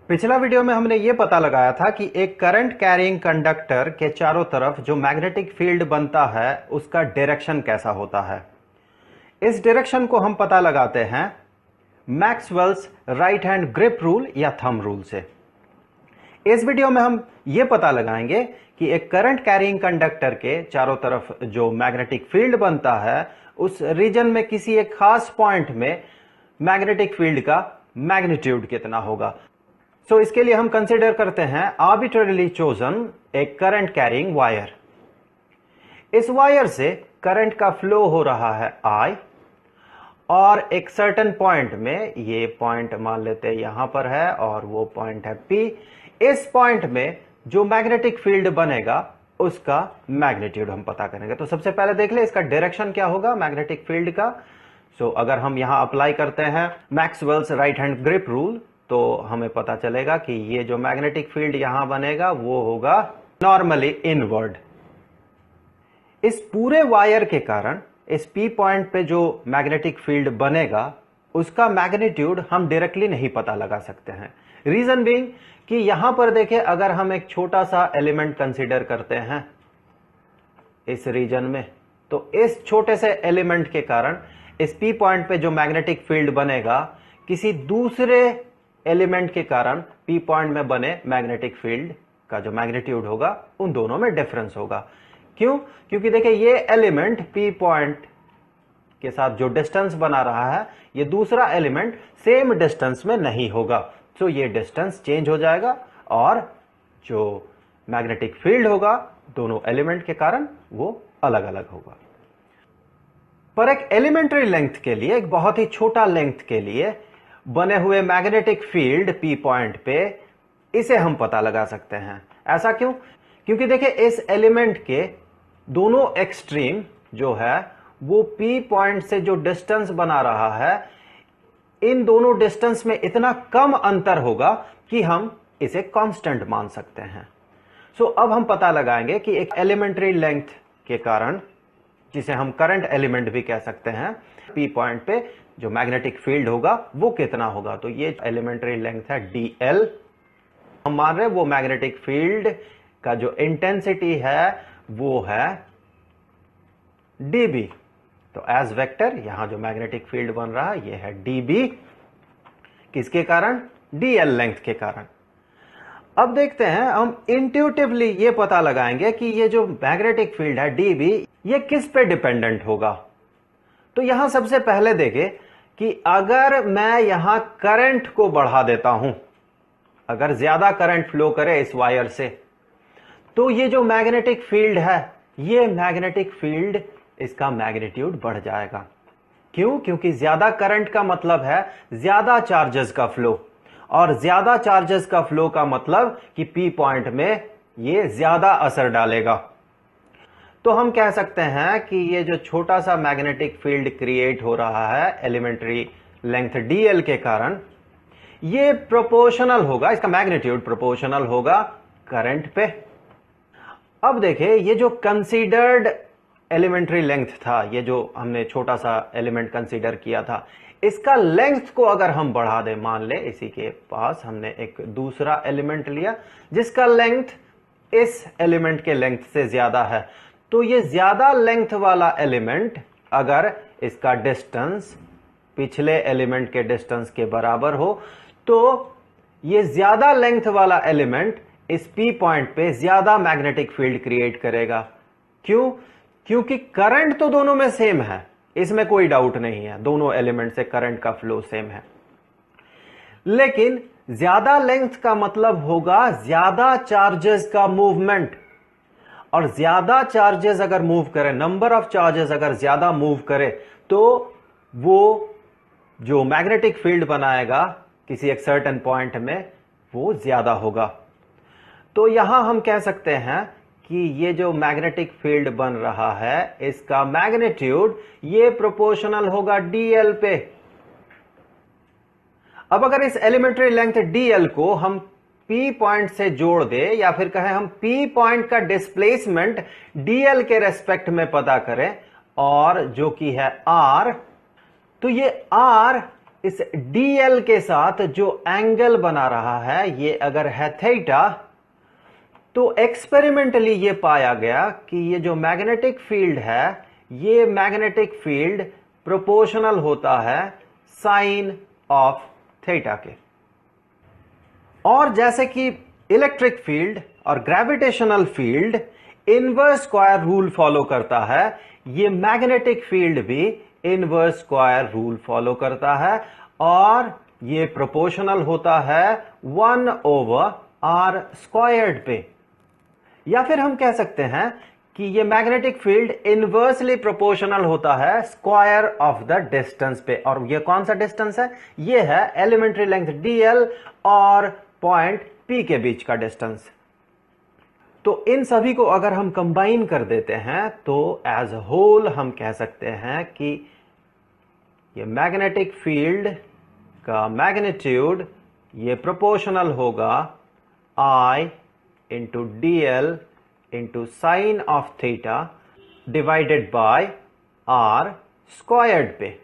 पिछला वीडियो में हमने ये पता लगाया था कि एक करंट कैरिंग कंडक्टर के चारों तरफ जो मैग्नेटिक फील्ड बनता है उसका डायरेक्शन कैसा होता है। इस डायरेक्शन को हम पता लगाते हैं Maxwell's right hand grip rule या थंब रूल से। इस वीडियो में हम ये पता लगाएंगे कि एक करंट कैरिंग कंडक्टर के चारों तरफ जो मैग्नेटिक फील्ड बनता है उस रीजन में किसी एक खास पॉइंट में मैग्नेटिक फील्ड का मैग्नीट्यूड कितना होगा। सो इसके लिए हम कंसीडर करते हैं आर्बिट्रेरीली चोजन एक करंट कैरिंग वायर। इस वायर से करंट का फ्लो हो रहा है I और एक सर्टेन पॉइंट में, ये पॉइंट मान लेते हैं यहां पर है और वो पॉइंट है P। इस पॉइंट में जो मैग्नेटिक फील्ड बनेगा उसका मैग्नीट्यूड हम पता करेंगे। तो सबसे पहले देख ले इसका डायरेक्शन क्या होगा मैग्नेटिक फील्ड का। सो अगर हम यहां अप्लाई करते हैं Maxwell's right hand grip rule तो हमें पता चलेगा कि ये जो मैग्नेटिक फील्ड यहां बनेगा वो होगा नॉर्मली इनवर्ड। इस पूरे वायर के कारण इस P पॉइंट पे जो मैग्नेटिक फील्ड बनेगा उसका मैग्नीट्यूड हम डायरेक्टली नहीं पता लगा सकते हैं। रीजन बीइंग कि यहां पर देखिए, अगर हम एक छोटा सा एलिमेंट कंसीडर करते हैं इस रीजन में, तो इस छोटे से एलिमेंट के कारण इस P पॉइंट पे जो मैग्नेटिक फील्ड बनेगा किसी दूसरे एलिमेंट के कारण P पॉइंट में बने मैग्नेटिक फील्ड का जो मैग्नीट्यूड होगा उन दोनों में डिफरेंस होगा। क्यों? क्योंकि देखिए ये एलिमेंट P पॉइंट के साथ जो डिस्टेंस बना रहा है ये दूसरा एलिमेंट सेम डिस्टेंस में नहीं होगा। तो ये डिस्टेंस चेंज हो जाएगा और जो मैग्नेटिक फील्ड होगा दोनों एलिमेंट के कारण वो अलग अलग होगा। पर एक एलिमेंट्री लेंथ के लिए, एक बहुत ही छोटा लेंथ के लिए बने हुए मैग्नेटिक फील्ड P पॉइंट पे, इसे हम पता लगा सकते हैं। ऐसा क्यों? क्योंकि देखिए इस एलिमेंट के दोनों एक्सट्रीम जो है वो P पॉइंट से जो डिस्टेंस बना रहा है इन दोनों डिस्टेंस में इतना कम अंतर होगा कि हम इसे कांस्टेंट मान सकते हैं। सो अब हम पता लगाएंगे कि एक एलिमेंट्री लेंथ के कारण, जिसे हम करंट एलिमेंट भी कह सकते हैं, P पॉइंट पे जो मैग्नेटिक फील्ड होगा वो कितना होगा। तो ये एलिमेंट्री लेंथ है dl। हम मान रहे हैं वो मैग्नेटिक फील्ड का जो इंटेंसिटी है वो है dB। तो एज वेक्टर यहां जो मैग्नेटिक फील्ड बन रहा है ये है dB, किसके कारण? dl लेंथ के कारण। अब देखते हैं, हम इंट्यूटिवली ये पता लगाएंगे कि ये जो मैग्नेटिक फील्ड है dB ये किस पे डिपेंडेंट होगा। तो यहां सबसे पहले देखें कि अगर मैं यहां करंट को बढ़ा देता हूं, अगर ज्यादा करंट फ्लो करे इस वायर से, तो ये जो मैग्नेटिक फील्ड है ये मैग्नेटिक फील्ड इसका मैग्नीट्यूड बढ़ जाएगा। क्यों? क्योंकि ज्यादा करंट का मतलब है ज्यादा चार्जेस का फ्लो, और ज्यादा चार्जेस का फ्लो का मतलब कि P पॉइंट में ये ज्यादा असर डालेगा। तो हम कह सकते हैं कि ये जो छोटा सा मैग्नेटिक फील्ड क्रिएट हो रहा है एलिमेंट्री लेंथ dl के कारण, ये प्रोपोर्शनल होगा, इसका मैग्नीट्यूड प्रोपोर्शनल होगा करंट पे। अब देखिए ये जो कंसीडर्ड एलिमेंट्री लेंथ था, ये जो हमने छोटा सा एलिमेंट कंसीडर किया था, इसका लेंथ को अगर हम बढ़ा दें, मान ले इसी के पास हमने एक दूसरा एलिमेंट लिया जिसका लेंथ इस एलिमेंट के लेंथ से ज्यादा है, तो ये ज्यादा लेंथ वाला एलिमेंट अगर इसका डिस्टेंस पिछले एलिमेंट के डिस्टेंस के बराबर हो, तो ये ज्यादा लेंथ वाला एलिमेंट इस P पॉइंट पे ज्यादा मैग्नेटिक फील्ड क्रिएट करेगा। क्यों? क्योंकि करंट तो दोनों में सेम है, इसमें कोई डाउट नहीं है, दोनों एलिमेंट से करंट का फ्लो सेम है, लेकिन ज्यादा लेंथ का मतलब होगा ज्यादा चार्जेस का मूवमेंट। और ज्यादा चार्जेस अगर मूव करे, नंबर ऑफ चार्जेस अगर ज्यादा मूव करे, तो वो जो मैग्नेटिक फील्ड बनाएगा किसी एक सर्टेन पॉइंट में वो ज्यादा होगा। तो यहां हम कह सकते हैं कि ये जो मैग्नेटिक फील्ड बन रहा है इसका मैग्नीट्यूड ये प्रोपोर्शनल होगा dl पे। अब अगर इस एलिमेंट्री लेंथ dl को हम P पॉइंट से जोड़ दे, या फिर कहें हम P पॉइंट का डिस्प्लेसमेंट dl के रेस्पेक्ट में पता करें, और जो कि है r, तो ये r इस dl के साथ जो एंगल बना रहा है ये अगर है थीटा, तो एक्सपेरिमेंटली ये पाया गया कि ये जो मैग्नेटिक फील्ड है, ये मैग्नेटिक फील्ड प्रोपोर्शनल होता है साइन ऑफ थीटा के। और जैसे कि इलेक्ट्रिक फील्ड और gravitational field inverse square rule follow करता है, ये मैग्नेटिक फील्ड भी इनवर्स स्क्वायर रूल फॉलो करता है और ये प्रोपोर्शनल होता है 1/r स्क्वायर्ड पे। या फिर हम कह सकते हैं कि ये मैग्नेटिक फील्ड इनवर्सली प्रोपोर्शनल होता है स्क्वायर ऑफ द डिस्टेंस पे। और ये कौन सा डिस्टेंस है? ये है एलिमेंट्री लेंथ dl और पॉइंट P के बीच का डिस्टेंस। तो इन सभी को अगर हम कंबाइन कर देते हैं तो एज होल हम कह सकते हैं कि ये मैग्नेटिक फील्ड का मैग्नीट्यूड ये प्रोपोर्शनल होगा I into dl into sine of theta divided bye r squared पे।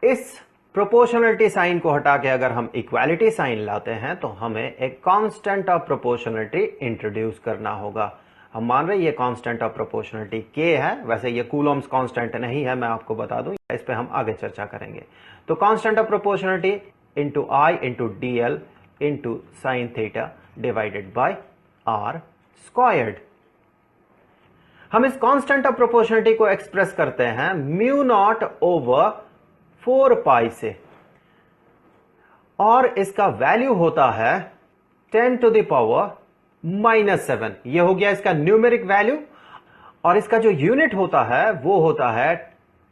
इस प्रोपोर्शनलिटी साइन को हटा के अगर हम इक्वालिटी साइन लाते हैं तो हमें एक कांस्टेंट ऑफ प्रोपोर्शनलिटी इंट्रोड्यूस करना होगा। हम मान रहे हैं ये कांस्टेंट ऑफ प्रोपोर्शनलिटी k है, वैसे ये कूलॉम्स कांस्टेंट नहीं है, मैं आपको बता दूं, इस पे हम आगे चर्चा करेंगे। तो constant of proportionality into I into dl into sine theta divided bye r squared. हम इस कांस्टेंट ऑफ प्रोपोर्शनलिटी को एक्सप्रेस करते हैं म्यू नॉट ओवर 4 पाई से, और इसका वैल्यू होता है 10 टू द पावर -7। यह हो गया इसका न्यूमेरिक वैल्यू, और इसका जो यूनिट होता है वो होता है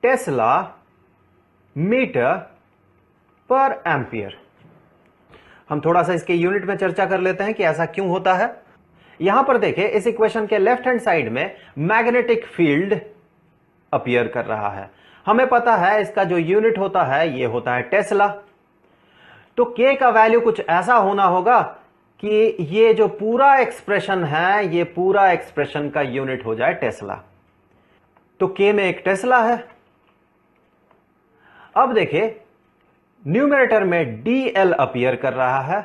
टेस्ला मीटर पर एम्पियर। हम थोड़ा सा इसके यूनिट में चर्चा कर लेते हैं कि ऐसा क्यों होता है। यहां पर देखें, इस इक्वेशन के लेफ्ट हैंड साइड में मैग्नेटिक फील्ड अपीयर कर रहा है। हमें पता है इसका जो यूनिट होता है ये होता है टेस्ला। तो k का वैल्यू कुछ ऐसा होना होगा कि ये जो पूरा एक्सप्रेशन है, ये पूरा एक्सप्रेशन का यूनिट हो जाए टेस्ला। तो k में एक टेस्ला है। अब देखिए, न्यूमरेटर में dl अपीयर कर रहा है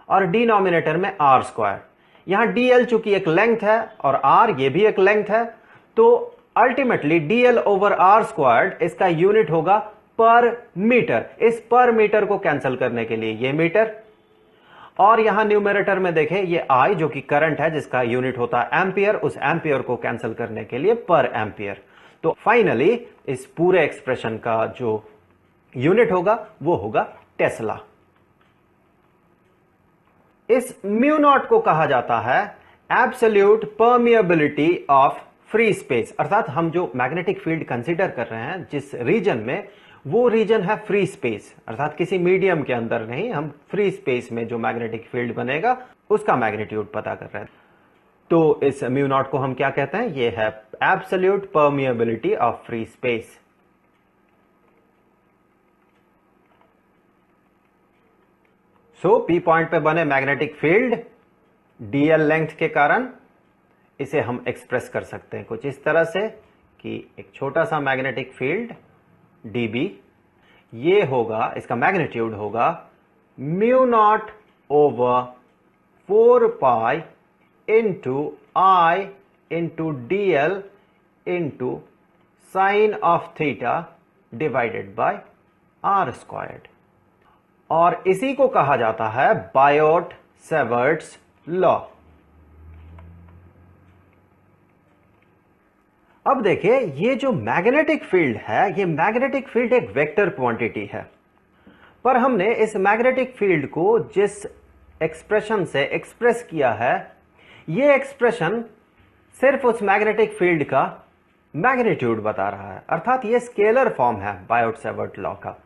और डिनोमिनेटर में r स्क्वायर। यहां dl चूंकि एक लेंथ है और r ये भी एक लेंथ है, तो ultimately dl over r squared इसका यूनिट होगा पर मीटर। इस पर मीटर को कैंसिल करने के लिए ये मीटर, और यहां न्यूमरेटर में देखें ये I जो कि करंट है जिसका यूनिट होता है एम्पियर, उस एम्पियर को कैंसिल करने के लिए पर एम्पियर। तो फाइनली इस पूरे एक्सप्रेशन का जो यूनिट होगा वो होगा टेस्ला। इस म्यू नॉट को कहा जाता है absolute permeability of free space, अर्थात हम जो मैग्नेटिक फील्ड कंसीडर कर रहे हैं जिस रीजन में, वो रीजन है फ्री स्पेस, अर्थात किसी मीडियम के अंदर नहीं, हम फ्री स्पेस में जो मैग्नेटिक फील्ड बनेगा उसका मैग्नीट्यूड पता कर रहे हैं। तो इस म्यू नॉट को हम क्या कहते हैं? ये है absolute permeability of free space. So P point पे बने मैग्नेटिक फील्ड dl लेंथ के कारण इसे हम एक्सप्रेस कर सकते हैं कुछ इस तरह से कि एक छोटा सा मैग्नेटिक फील्ड dB, ये होगा, इसका मैग्नीट्यूड होगा mu naught over 4 pi into I into dl into sine of theta divided bye r squared. और इसी को कहा जाता है बायोट सेवर्ट्स लॉ। अब देखिए, ये जो मैग्नेटिक फील्ड है, ये मैग्नेटिक फील्ड एक वेक्टर क्वांटिटी है, पर हमने इस मैग्नेटिक फील्ड को जिस एक्सप्रेशन से एक्सप्रेस किया है, ये एक्सप्रेशन सिर्फ उस मैग्नेटिक फील्ड का मैग्नीट्यूड बता रहा है, अर्थात ये स्केलर फॉर्म है बायोट सेवर्ट लॉ का।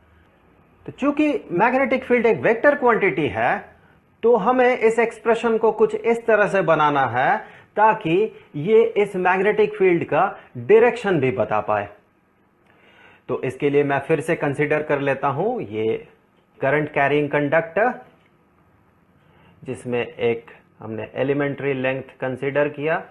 तो चूंकि मैग्नेटिक फील्ड एक वेक्टर क्वांटिटी है, तो हमें इस एक्सप्रेशन को कुछ इस तरह से बनाना है ताकि ये इस मैग्नेटिक फील्ड का डायरेक्शन भी बता पाए। तो इसके लिए मैं फिर से कंसीडर कर लेता हूं ये करंट कैरिंग कंडक्टर, जिसमें एक हमने एलिमेंट्री लेंथ कंसीडर किया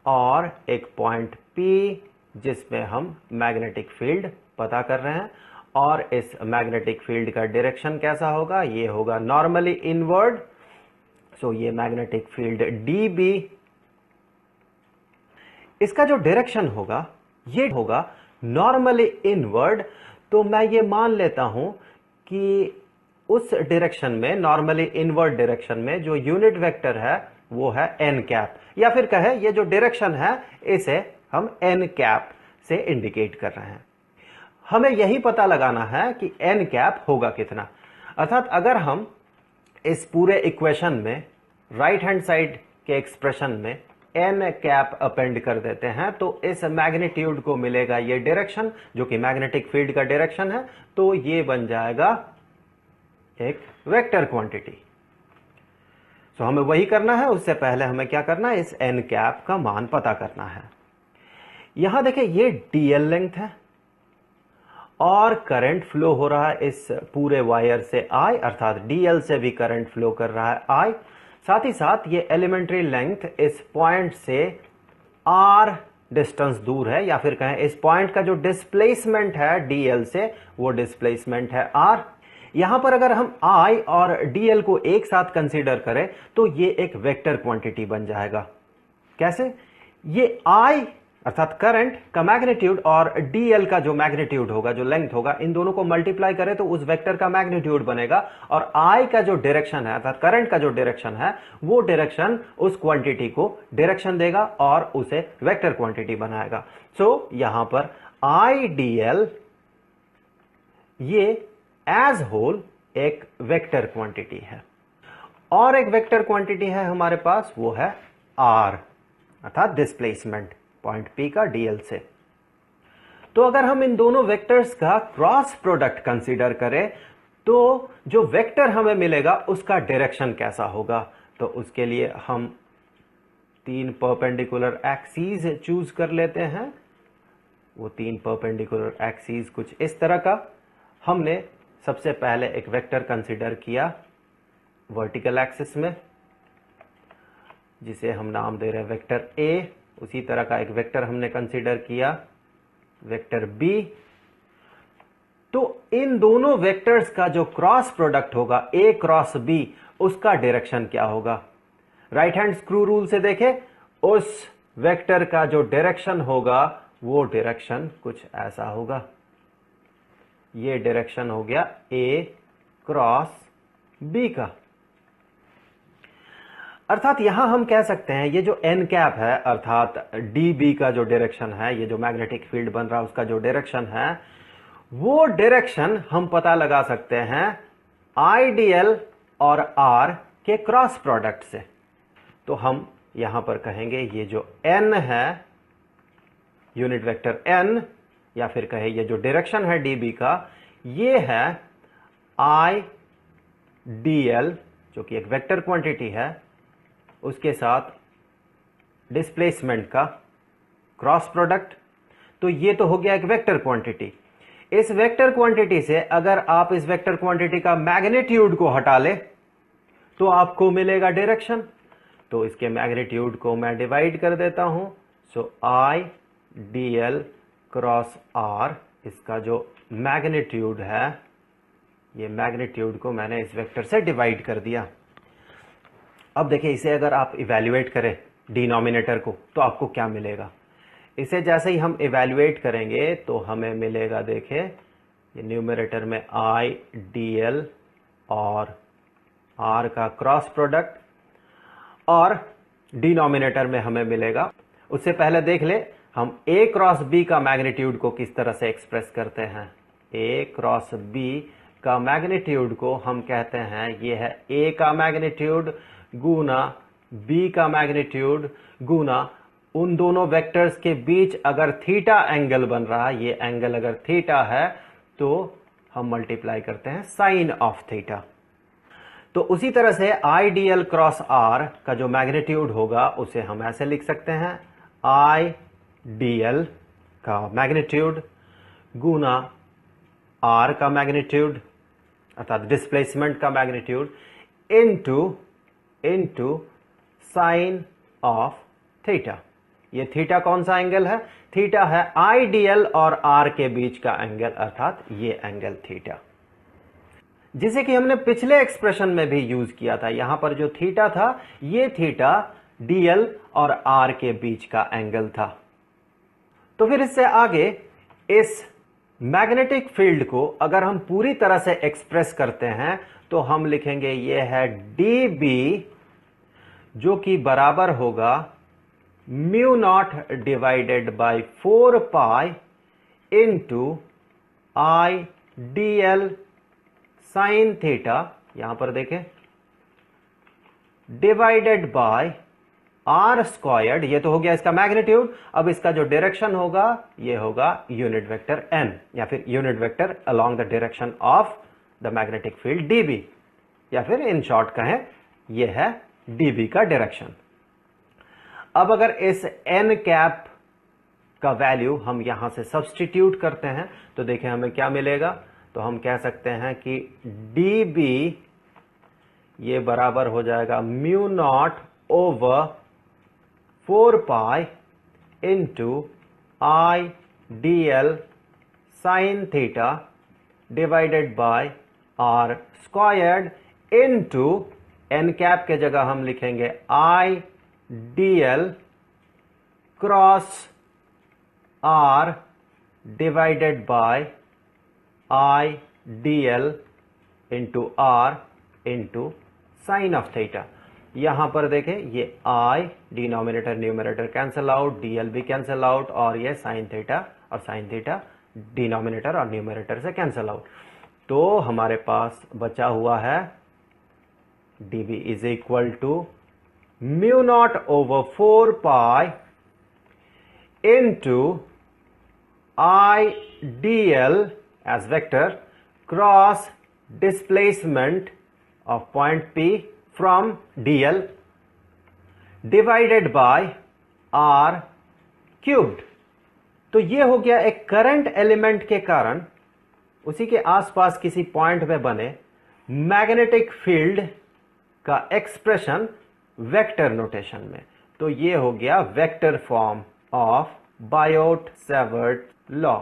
और एक पॉइंट P जिसमें हम मैग्नेटिक फील्ड पता कर रहे हैं, और इस मैग्नेटिक फील्ड का डायरेक्शन कैसा होगा, ये होगा नॉर्मली इनवर्ड। सो ये मैग्नेटिक फील्ड dB, इसका जो डायरेक्शन होगा ये होगा नॉर्मली इनवर्ड। तो मैं ये मान लेता हूं कि उस डायरेक्शन में, नॉर्मली इनवर्ड डायरेक्शन में जो यूनिट वेक्टर है वो है n कैप, या फिर कहे ये जो डायरेक्शन है इसे हम n कैप से इंडिकेट कर रहे हैं। हमें यही पता लगाना है कि n कैप होगा कितना। अर्थात अगर हम इस पूरे इक्वेशन में राइट हैंड साइड के एक्सप्रेशन में n कैप अपेंड कर देते हैं तो इस मैग्नीट्यूड को मिलेगा ये डायरेक्शन जो कि मैग्नेटिक फील्ड का डायरेक्शन है। तो ये बन जाएगा एक वेक्टर क्वांटिटी। तो हमें वही करना है। उससे पहले हमें क्या करना है, इस n कैप का मान पता करना है। यहां देखिए ये dl लेंथ है और करंट फ्लो हो रहा है इस पूरे वायर से I, अर्थात dl से भी करंट फ्लो कर रहा है I। साथ ही साथ ये एलिमेंट्री लेंथ इस पॉइंट से r डिस्टेंस दूर है, या फिर कहें इस पॉइंट का जो डिस्प्लेसमेंट है dl से वो डिस्प्लेसमेंट है r। यहां पर अगर हम I और dl को एक साथ कंसीडर करें तो ये एक वेक्टर क्वांटिटी बन जाएगा। कैसे? ये I अर्थात करंट का मैग्नीट्यूड और dl का जो मैग्नीट्यूड होगा, जो लेंथ होगा, इन दोनों को मल्टीप्लाई करें तो उस वेक्टर का मैग्नीट्यूड बनेगा। और I का जो डायरेक्शन है अर्थात करंट का जो डायरेक्शन है वो डायरेक्शन उस क्वांटिटी को डायरेक्शन देगा और उसे वेक्टर क्वांटिटी बनाएगा। सो यहां पर I dl ये एज होल एक वेक्टर क्वांटिटी है। और एक वेक्टर क्वांटिटी है हमारे पास, वो है r अर्थात डिस्प्लेसमेंट पॉइंट P का dl से। तो अगर हम इन दोनों वेक्टर्स का क्रॉस प्रोडक्ट कंसीडर करें तो जो वेक्टर हमें मिलेगा उसका डायरेक्शन कैसा होगा। तो उसके लिए हम 3 परपेंडिकुलर एक्सीज चूज कर लेते हैं। वो 3 परपेंडिकुलर एक्सीज कुछ इस तरह का। हमने सबसे पहले एक वेक्टर कंसीडर किया वर्टिकल एक्सिस में, जिसे हम नाम दे रहे हैं वेक्टर A। उसी तरह का एक वेक्टर हमने कंसीडर किया वेक्टर B। तो इन दोनों वेक्टर्स का जो क्रॉस प्रोडक्ट होगा A क्रॉस B, उसका डायरेक्शन क्या होगा। राइट हैंड स्क्रू रूल से देखें, उस वेक्टर का जो डायरेक्शन होगा वो डायरेक्शन कुछ ऐसा होगा। ये डायरेक्शन हो गया A क्रॉस B का। अर्थात यहां हम कह सकते हैं ये जो n कैप है अर्थात dB का जो डायरेक्शन है, ये जो मैग्नेटिक फील्ड बन रहा है उसका जो डायरेक्शन है, वो डायरेक्शन हम पता लगा सकते हैं IDL और R के क्रॉस प्रोडक्ट से। तो हम यहां पर कहेंगे ये जो n है, यूनिट वेक्टर n, या फिर कहे ये जो डायरेक्शन है dB का, ये है IDL जो कि एक वेक्टर क्वांटिटी है, उसके साथ डिस्प्लेसमेंट का क्रॉस प्रोडक्ट। तो ये तो हो गया एक वेक्टर क्वांटिटी। इस वेक्टर क्वांटिटी से अगर आप इस वेक्टर क्वांटिटी का मैग्नीट्यूड को हटा ले तो आपको मिलेगा डायरेक्शन। तो इसके मैग्नीट्यूड को मैं डिवाइड कर देता हूं। सो I dl क्रॉस R, इसका जो मैग्नीट्यूड है, ये मैग्नीट्यूड को मैंने इस वेक्टर से डिवाइड कर दिया। अब देखिए इसे अगर आप इवैल्यूएट करें डिनोमिनेटर को तो आपको क्या मिलेगा। इसे जैसे ही हम इवैल्यूएट करेंगे तो हमें मिलेगा, देखिए ये न्यूमरेटर में I dl और R का क्रॉस प्रोडक्ट, और डिनोमिनेटर में हमें मिलेगा। उससे पहले देख ले हम A क्रॉस B का मैग्नीट्यूड को किस तरह से एक्सप्रेस करते हैं। A क्रॉस B का मैग्नीट्यूड को हम कहते हैं ये है A का मैग्नीट्यूड गुना B का मैग्नीट्यूड गुना उन दोनों वेक्टर्स के बीच अगर थीटा एंगल बन रहा है, ये एंगल अगर थीटा है तो हम मल्टीप्लाई करते हैं साइन ऑफ थीटा। तो उसी तरह से I dl क्रॉस R का जो मैग्नीट्यूड होगा उसे हम ऐसे लिख सकते हैं I dl का मैग्नीट्यूड गुना R का मैग्नीट्यूड अर्थात डिस्प्लेसमेंट का magnitude into sine of theta. ये थीटा कौन सा एंगल है? थीटा है आइडियल और आर के बीच का एंगल, अर्थात ये एंगल थीटा, जिसे कि हमने पिछले एक्सप्रेशन में भी यूज किया था। यहां पर जो थीटा था, ये थीटा डीएल और आर के बीच का एंगल था। तो फिर इससे आगे इस मैग्नेटिक फील्ड को अगर हम पूरी तरह से एक्सप्रेस करते हैं तो हम लिखेंगे ये है डी बी, जो कि बराबर होगा mu naught divided by 4 pi into I D L sine theta, यहां पर देखें, डिवाइडेड बाय आर स्क्वायर्ड, ये तो हो गया इसका मैग्नीट्यूड। अब इसका जो डायरेक्शन होगा ये होगा यूनिट वेक्टर एन, या फिर unit vector along the direction of the magnetic field dB, या फिर इन शॉर्ट कहें ये है डीबी का डायरेक्शन। अब अगर इस एन कैप का वैल्यू हम यहां से सब्स्टिट्यूट करते हैं तो देखें हमें क्या मिलेगा। तो हम कह सकते हैं कि डी बी ये बराबर हो जाएगा mu naught over 4 pi into I D L sine theta divided by R squared into N cap के जगह हम लिखेंगे I D L cross R divided by I D L into R into sine of theta. यहां पर देखें ये I denominator numerator cancel out, DL भी cancel out, और ये साइन थीटा और साइन थीटा डिनोमिनेटर और न्यूमरेटर से कैंसिल आउट। तो हमारे पास बचा हुआ है dB is equal to mu naught over 4 pi into I D L as vector cross displacement of point P from dl divided by r cubed। तो ये हो गया एक करंट एलिमेंट के कारण उसी के आसपास किसी पॉइंट में बने मैग्नेटिक फील्ड का एक्सप्रेशन वेक्टर नोटेशन में। तो ये हो गया vector form of Biot-Savart law.